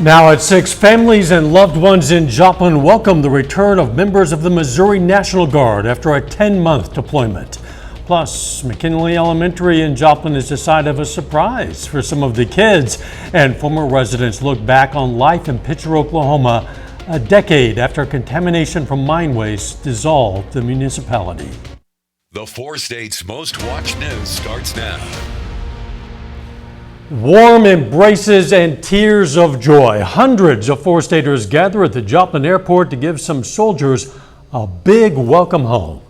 Now at 6, families and loved ones in Joplin welcome the return of members of the Missouri National Guard after a 10-month deployment. Plus, McKinley Elementary in Joplin is a side of a surprise for some of the kids, and former residents look back on life in Pitcher, Oklahoma, a decade after contamination from mine waste dissolved the municipality. The 4 states' most watched news starts now. Warm embraces and tears of joy. Hundreds of 4-staters gather at the Joplin airport to give some soldiers a big welcome home.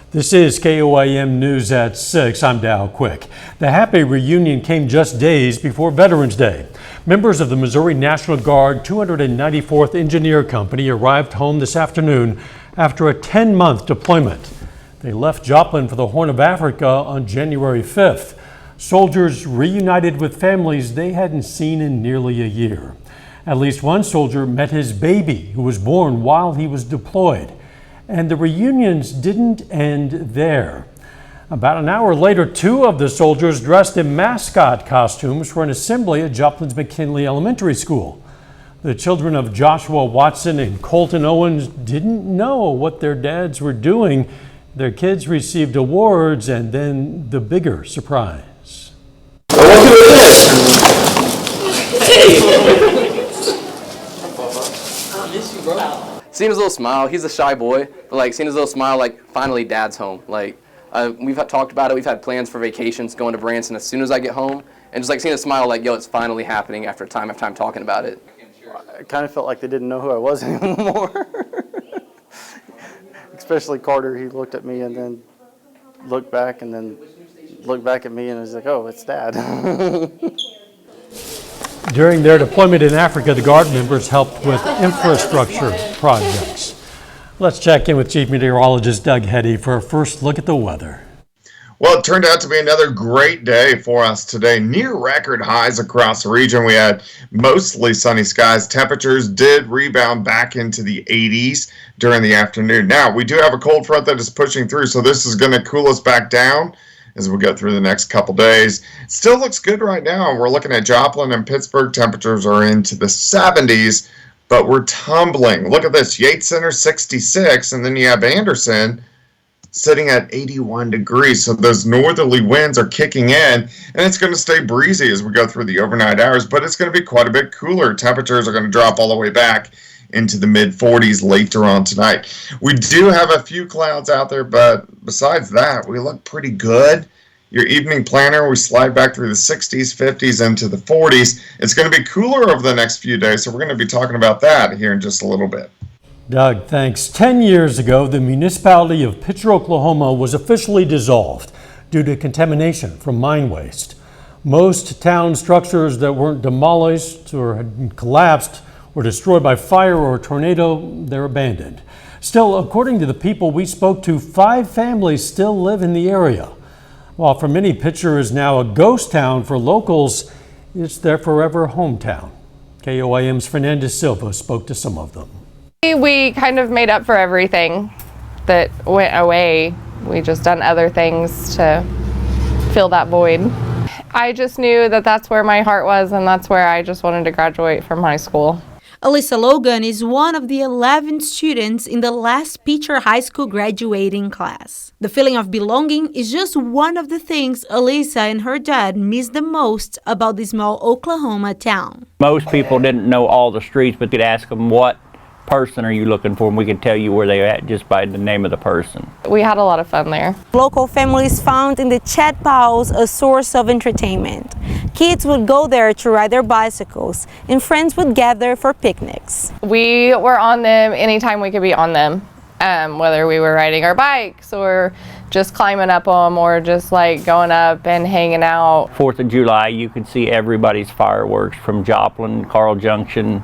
This is KOAM News at 6. I'm Dow Quick. The happy reunion came just days before Veterans Day. Members of the Missouri National Guard 294th Engineer Company arrived home this afternoon after a 10-month deployment. They left Joplin for the Horn of Africa on January 5th. Soldiers reunited with families they hadn't seen in nearly a year. At least one soldier met his baby, who was born while he was deployed. And the reunions didn't end there. About an hour later, 2 of the soldiers dressed in mascot costumes for an assembly at Joplin's McKinley Elementary School. The children of Joshua Watson and Colton Owens didn't know what their dads were doing. Their kids received awards and then the bigger surprise. Seeing his little smile, he's a shy boy, but like seeing his little smile, like finally dad's home. Like we've talked about it, we've had plans for vacations, going to Branson as soon as I get home, and just like seeing a smile, like yo, it's finally happening after time talking about it. I kind of felt like they didn't know who I was anymore. Especially Carter, he looked at me and then looked back and then looked back at me and was like, oh, it's Dad. During their deployment in Africa, the Guard members helped with infrastructure projects. Let's check in with Chief Meteorologist Doug Heddy for a first look at the weather. Well, it turned out to be another great day for us today. Near record highs across the region. We had mostly sunny skies. Temperatures did rebound back into the 80s during the afternoon. Now, we do have a cold front that is pushing through, so this is going to cool us back down as we go through the next couple days. Still looks good right now. We're looking at Joplin and Pittsburgh. Temperatures are into the 70s, but we're tumbling. Look at this. Yates Center 66, and then you have Anderson sitting at 81 degrees. So those northerly winds are kicking in, and it's going to stay breezy as we go through the overnight hours, but it's going to be quite a bit cooler. Temperatures are going to drop all the way back into the mid-40s later on tonight. We do have a few clouds out there, but besides that, we look pretty good. Your evening planner, we slide back through the 60s, 50s, into the 40s. It's going to be cooler over the next few days, so we're going to be talking about that here in just a little bit. Doug, thanks. 10 years ago, the municipality of Pitcher, Oklahoma was officially dissolved due to contamination from mine waste. Most town structures that weren't demolished or had collapsed were destroyed by fire or tornado. They're abandoned. Still, according to the people we spoke to, 5 families still live in the area. While for many, Pitcher is now a ghost town, for locals, it's their forever hometown. KOAM's Fernandez Silva spoke to some of them. We kind of made up for everything that went away. We just done other things to fill that void. I just knew that that's where my heart was, and that's where I just wanted to graduate from high school. Alyssa Logan is one of the 11 students in the last Pitcher High School graduating class. The feeling of belonging is just one of the things Alyssa and her dad miss the most about the small Oklahoma town. Most people didn't know all the streets, but could ask them, what person are you looking for, and we could tell you where they're at just by the name of the person. We had a lot of fun there. Local families found in the chat piles a source of entertainment. Kids would go there to ride their bicycles, and friends would gather for picnics. We were on them anytime we could be on them, whether we were riding our bikes or just climbing up them or just like going up and hanging out. 4th of July, you could see everybody's fireworks from Joplin, Carl Junction,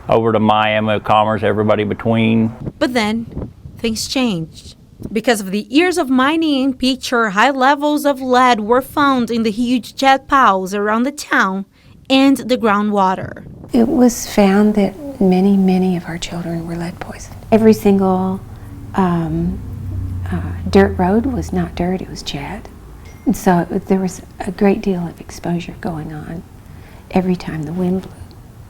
over to Miami, Commerce, everybody between. But then, things changed. Because of the years of mining in Pitcher, high levels of lead were found in the huge jet piles around the town and the groundwater. It was found that many of our children were lead poisoned. Every single dirt road was not dirt, it was jet. And so there was a great deal of exposure going on every time the wind blew.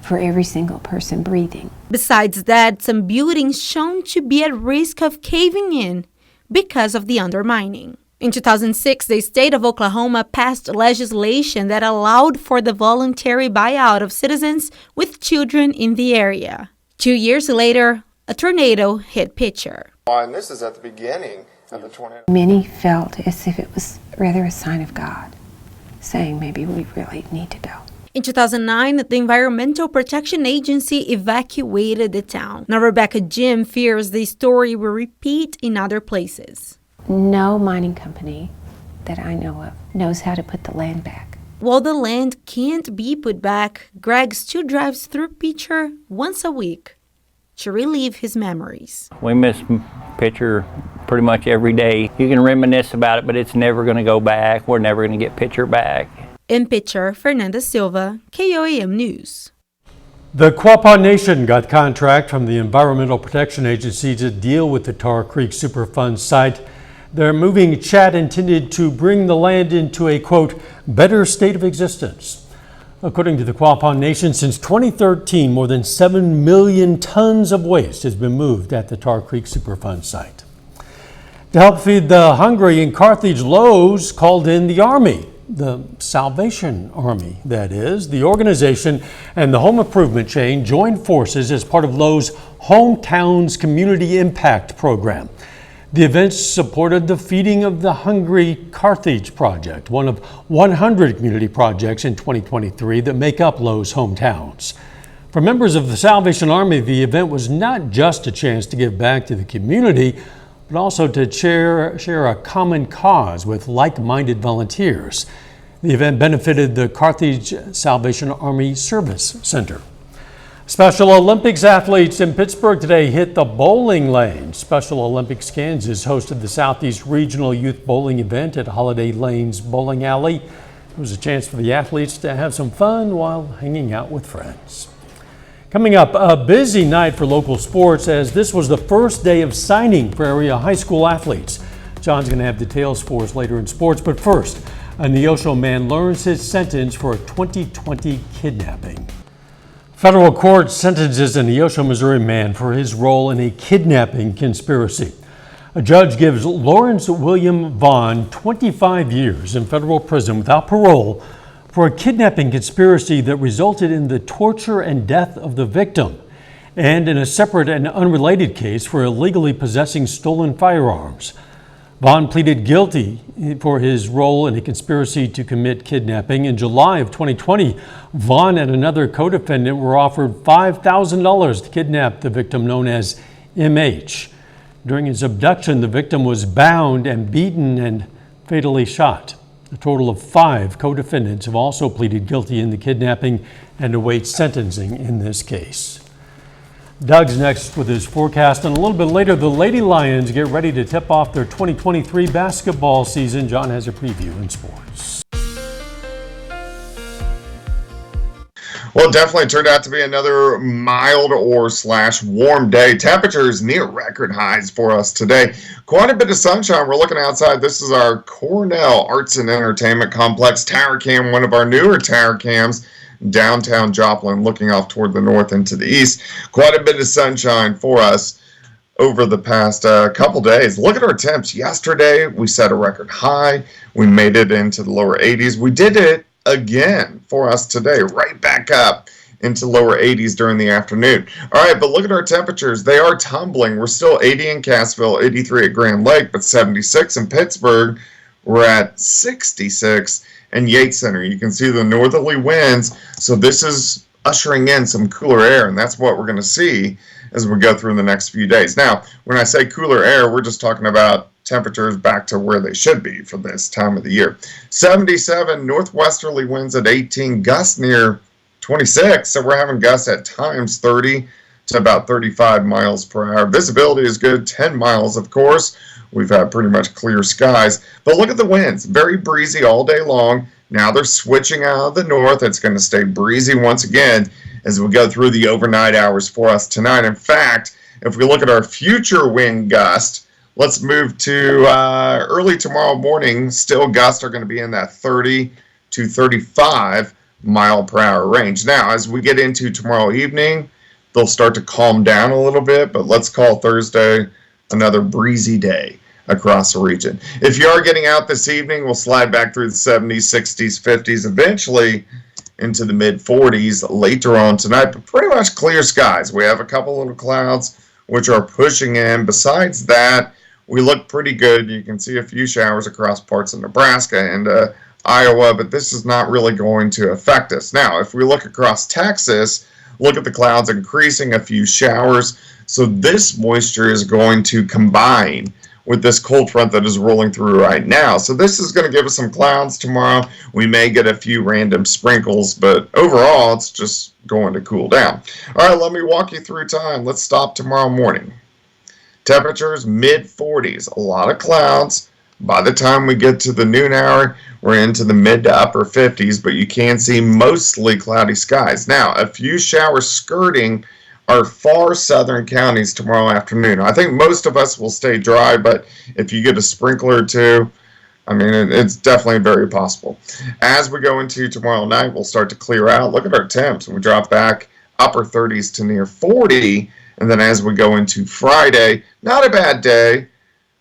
for every single person breathing. Besides that, some buildings shown to be at risk of caving in because of the undermining. In 2006, the state of Oklahoma passed legislation that allowed for the voluntary buyout of citizens with children in the area. 2 years later, a tornado hit Pitcher. And this is at the beginning of the tornado. Many felt as if it was rather a sign of God, saying maybe we really need to go. In 2009, the Environmental Protection Agency evacuated the town. Now Rebecca Jim fears the story will repeat in other places. No mining company that I know of knows how to put the land back. While the land can't be put back, Greg still drives through Pitcher once a week to relive his memories. We miss Pitcher pretty much every day. You can reminisce about it, but it's never going to go back. We're never going to get Pitcher back. In Pitcher, Fernanda Silva, KOAM News. The Quapaw Nation got contract from the Environmental Protection Agency to deal with the Tar Creek Superfund site. They're moving chat intended to bring the land into a, quote, better state of existence. According to the Quapaw Nation, since 2013, more than 7 million tons of waste has been moved at the Tar Creek Superfund site. To help feed the hungry in Carthage, Lowe's called in the Army. The Salvation Army, that is. The organization and the home improvement chain joined forces as part of Lowe's Hometowns Community Impact Program. The event supported the Feeding of the Hungry Carthage project, one of 100 community projects in 2023 that make up Lowe's hometowns. For members of the Salvation Army, the event was not just a chance to give back to the community, but also to share a common cause with like-minded volunteers. The event benefited the Carthage Salvation Army Service Center. Special Olympics athletes in Pittsburgh today hit the bowling lane. Special Olympics Kansas hosted the Southeast Regional Youth Bowling event at Holiday Lanes Bowling Alley. It was a chance for the athletes to have some fun while hanging out with friends. Coming up, a busy night for local sports as this was the first day of signing for area high school athletes. John's going to have details for us later in sports, but first, a Neosho man learns his sentence for a 2020 kidnapping. Federal court sentences a Neosho, Missouri man for his role in a kidnapping conspiracy. A judge gives Lawrence William Vaughn 25 years in federal prison without parole for a kidnapping conspiracy that resulted in the torture and death of the victim, and in a separate and unrelated case for illegally possessing stolen firearms. Vaughn pleaded guilty for his role in a conspiracy to commit kidnapping. In July of 2020, Vaughn and another co-defendant were offered $5,000 to kidnap the victim known as MH. During his abduction, the victim was bound and beaten and fatally shot. A total of 5 co-defendants have also pleaded guilty in the kidnapping and await sentencing in this case. Doug's next with his forecast, and a little bit later, the Lady Lions get ready to tip off their 2023 basketball season. John has a preview in sports. Well, it definitely turned out to be another mild or warm day. Temperatures near record highs for us today. Quite a bit of sunshine. We're looking outside. This is our Cornell Arts and Entertainment Complex tower cam, one of our newer tower cams, downtown Joplin, looking off toward the north and to the east. Quite a bit of sunshine for us over the past couple days. Look at our temps. Yesterday, we set a record high. We made it into the lower 80s. We did it again for us today, right back up into lower 80s during the afternoon. All right, but look at our temperatures. They are tumbling. We're still 80 in Cassville, 83 at Grand Lake, but 76 in Pittsburgh. We're at 66 in Yates Center. You can see the northerly winds, so this is ushering in some cooler air, and that's what we're going to see as we go through the next few days. Now, when I say cooler air, we're just talking about temperatures back to where they should be for this time of the year. 77 northwesterly winds at 18, gusts near 26, so we're having gusts at times 30 to about 35 miles per hour. Visibility is good, 10 miles, of course. We've had pretty much clear skies, but look at the winds, very breezy all day long. Now they're switching out of the north. It's going to stay breezy once again as we go through the overnight hours for us tonight. In fact, if we look at our future wind gust, let's move to early tomorrow morning. Still, gusts are going to be in that 30 to 35 mile-per-hour range. Now, as we get into tomorrow evening, they'll start to calm down a little bit, but let's call Thursday another breezy day across the region. If you are getting out this evening, we'll slide back through the 70s, 60s, 50s, eventually into the mid-40s later on tonight, but pretty much clear skies. We have a couple little clouds which are pushing in. Besides that, we look pretty good. You can see a few showers across parts of Nebraska and Iowa, but this is not really going to affect us. Now, if we look across Texas, look at the clouds increasing, a few showers. So this moisture is going to combine with this cold front that is rolling through right now. So this is going to give us some clouds tomorrow. We may get a few random sprinkles, but overall, it's just going to cool down. All right, let me walk you through time. Let's stop tomorrow morning. Temperatures mid-40s, a lot of clouds. By the time we get to the noon hour, we're into the mid to upper 50s, but you can see mostly cloudy skies. Now, a few showers skirting our far southern counties tomorrow afternoon. I think most of us will stay dry, but if you get a sprinkler or two, I mean, it's definitely very possible. As we go into tomorrow night, we'll start to clear out. Look at our temps. We drop back upper 30s to near 40, and then as we go into Friday, not a bad day.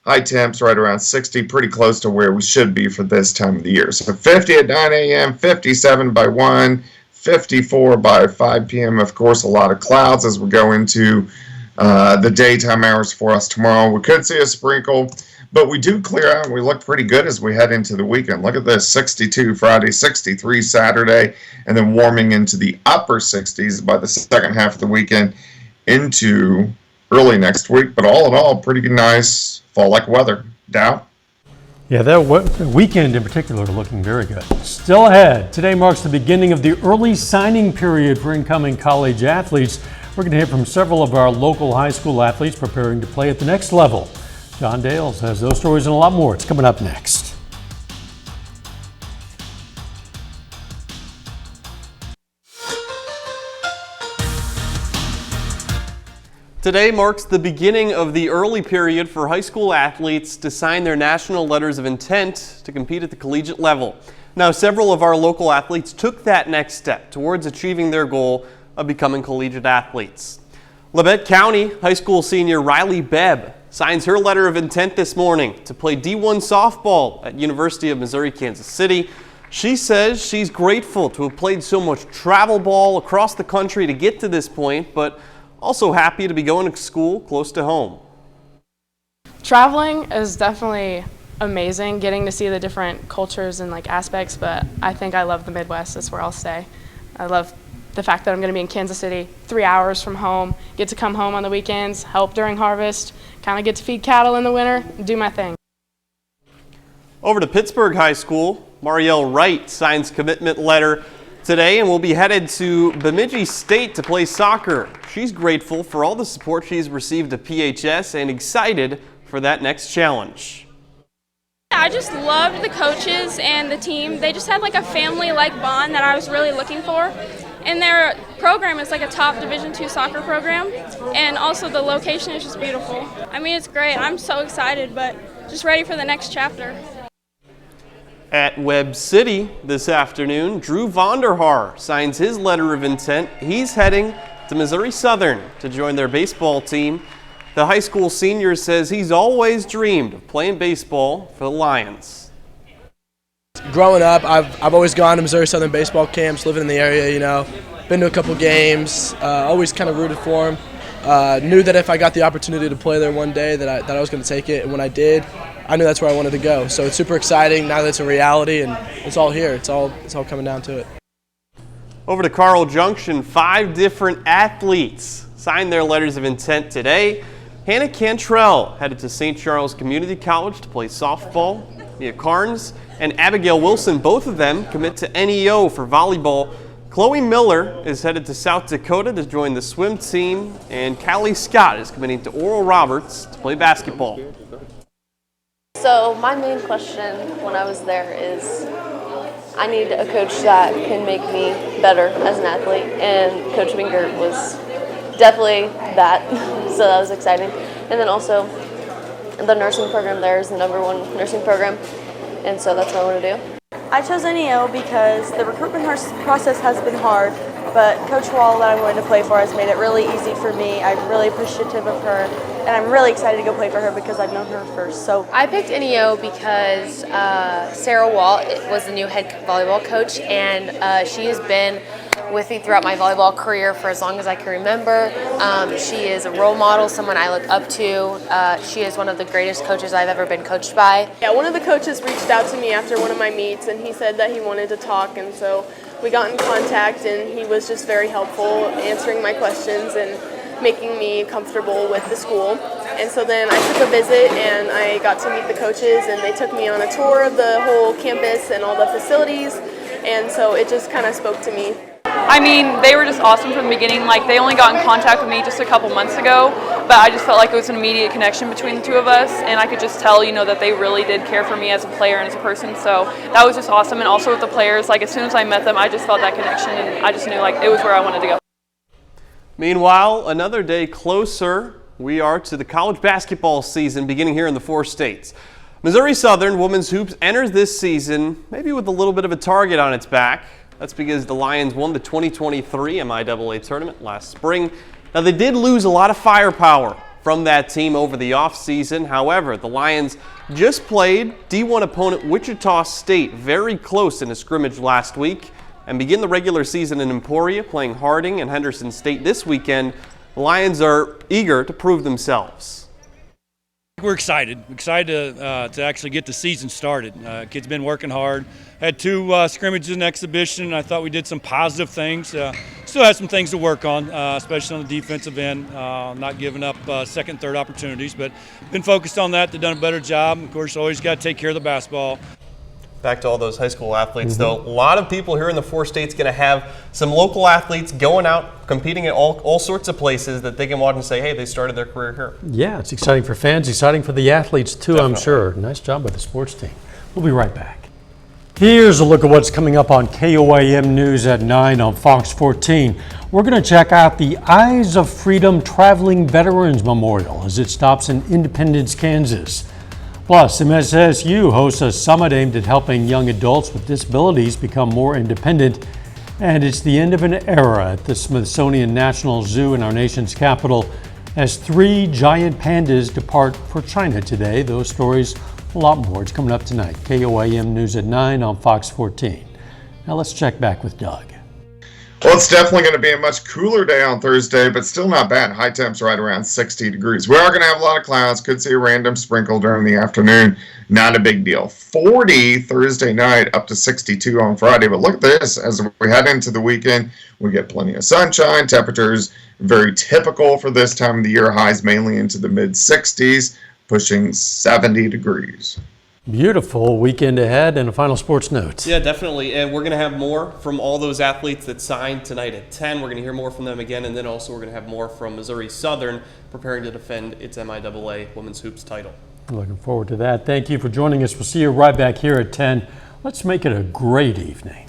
High temps right around 60, pretty close to where we should be for this time of the year. So 50 at 9 a.m., 57 by 1, 54 by 5 p.m. Of course, a lot of clouds as we go into the daytime hours for us tomorrow. We could see a sprinkle, but we do clear out and we look pretty good as we head into the weekend. Look at this, 62 Friday, 63 Saturday, and then warming into the upper 60s by the second half of the weekend into early next week. But all in all, pretty nice fall-like weather. Dow? Yeah, that weekend in particular looking very good. Still ahead, today marks the beginning of the early signing period for incoming college athletes. We're going to hear from several of our local high school athletes preparing to play at the next level. John Dales has those stories and a lot more. It's coming up next. Today marks the beginning of the early period for high school athletes to sign their national letters of intent to compete at the collegiate level. Now, several of our local athletes took that next step towards achieving their goal of becoming collegiate athletes. Labette County high school senior Riley Bebb signs her letter of intent this morning to play D1 softball at University of Missouri, Kansas City. She says she's grateful to have played so much travel ball across the country to get to this point, but also happy to be going to school close to home. Traveling is definitely amazing, getting to see the different cultures and aspects, but I think I love the Midwest. That's where I'll stay. I love the fact that I'm going to be in Kansas City, 3 hours from home, get to come home on the weekends, help during harvest, kind of get to feed cattle in the winter, do my thing. Over to Pittsburgh High School, Marielle Wright signs commitment letter today and will be headed to Bemidji State to play soccer. She's grateful for all the support she's received at PHS and excited for that next challenge. I just loved the coaches and the team. They just had a family-like bond that I was really looking for. And their program is a top Division II soccer program. And also the location is just beautiful. I mean, it's great. I'm so excited, but just ready for the next chapter. At Webb City this afternoon, Drew Vonderhaar signs his letter of intent. He's heading to Missouri Southern to join their baseball team. The high school senior says he's always dreamed of playing baseball for the Lions. Growing up, I've always gone to Missouri Southern baseball camps, living in the area, been to a couple games, always kind of rooted for them. Knew that if I got the opportunity to play there one day that I was going to take it, and when I did, I knew that's where I wanted to go. So it's super exciting now that it's a reality, and it's all here. It's all coming down to it. Over to Carl Junction, 5 different athletes signed their letters of intent today. Hannah Cantrell headed to St. Charles Community College to play softball. Mia Carnes and Abigail Wilson, both of them commit to NEO for volleyball. Chloe Miller is headed to South Dakota to join the swim team, and Callie Scott is committing to Oral Roberts to play basketball. So my main question when I was there is I need a coach that can make me better as an athlete, and Coach Wingert was definitely that, so that was exciting. And then also the nursing program there is the #1 nursing program, and so that's what I want to do. I chose NEO because the recruitment process has been hard, but Coach Wall that I'm going to play for has made it really easy for me. I'm really appreciative of her, and I'm really excited to go play for her because I've known her first. So I picked NEO because Sarah Wall was the new head volleyball coach, and she has been with me throughout my volleyball career for as long as I can remember. She is a role model, someone I look up to. She is one of the greatest coaches I've ever been coached by. Yeah, one of the coaches reached out to me after one of my meets, and he said that he wanted to talk, and so we got in contact, and he was just very helpful answering my questions and making me comfortable with the school. And so then I took a visit and I got to meet the coaches, and they took me on a tour of the whole campus and all the facilities, and so it just kind of spoke to me. I mean, they were just awesome from the beginning. Like, they only got in contact with me just a couple months ago, but I just felt like it was an immediate connection between the two of us, and I could just tell, you know, that they really did care for me as a player and as a person. So that was just awesome. And also with the players, like, as soon as I met them, I just felt that connection, and I just knew, like, it was where I wanted to go. Meanwhile, another day closer we are to the college basketball season beginning here in the 4 states. Missouri Southern women's hoops enters this season maybe with a little bit of a target on its back. That's because the Lions won the 2023 MIAA tournament last spring. Now, they did lose a lot of firepower from that team over the offseason. However, the Lions just played D1 opponent Wichita State very close in a scrimmage last week and begin the regular season in Emporia, playing Harding and Henderson State this weekend. The Lions are eager to prove themselves. We're excited to actually get the season started. Kids been working hard. Had 2 scrimmages and exhibition. I thought we did some positive things. Still have some things to work on, especially on the defensive end, not giving up second, third opportunities, but been focused on that. They've done a better job. Of course, always got to take care of the basketball. Back to all those high school athletes, though. A lot of people here in the 4 states going to have some local athletes going out, competing at all sorts of places that they can watch and say, hey, they started their career here. Yeah, it's exciting for fans, exciting for the athletes too, definitely. I'm sure. Nice job by the sports team. We'll be right back. Here's a look at what's coming up on KOAM News at 9 on Fox 14. We're going to check out the Eyes of Freedom Traveling Veterans Memorial as it stops in Independence, Kansas. Plus, MSSU hosts a summit aimed at helping young adults with disabilities become more independent. And it's the end of an era at the Smithsonian National Zoo in our nation's capital as 3 giant pandas depart for China today. Those stories, a lot more. It's coming up tonight. KOAM News at 9 on Fox 14. Now let's check back with Doug. Well, it's definitely going to be a much cooler day on Thursday, but still not bad. High temps right around 60 degrees. We are going to have a lot of clouds. Could see a random sprinkle during the afternoon. Not a big deal. 40 Thursday night, up to 62 on Friday. But look at this. As we head into the weekend, we get plenty of sunshine. Temperatures very typical for this time of the year. Highs mainly into the mid-60s, pushing 70 degrees. Beautiful weekend ahead, and a final sports note. Yeah, definitely. And we're going to have more from all those athletes that signed tonight at 10. We're going to hear more from them again, and then also we're going to have more from Missouri Southern preparing to defend its MIAA Women's Hoops title. Looking forward to that. Thank you for joining us. We'll see you right back here at 10. Let's make it a great evening.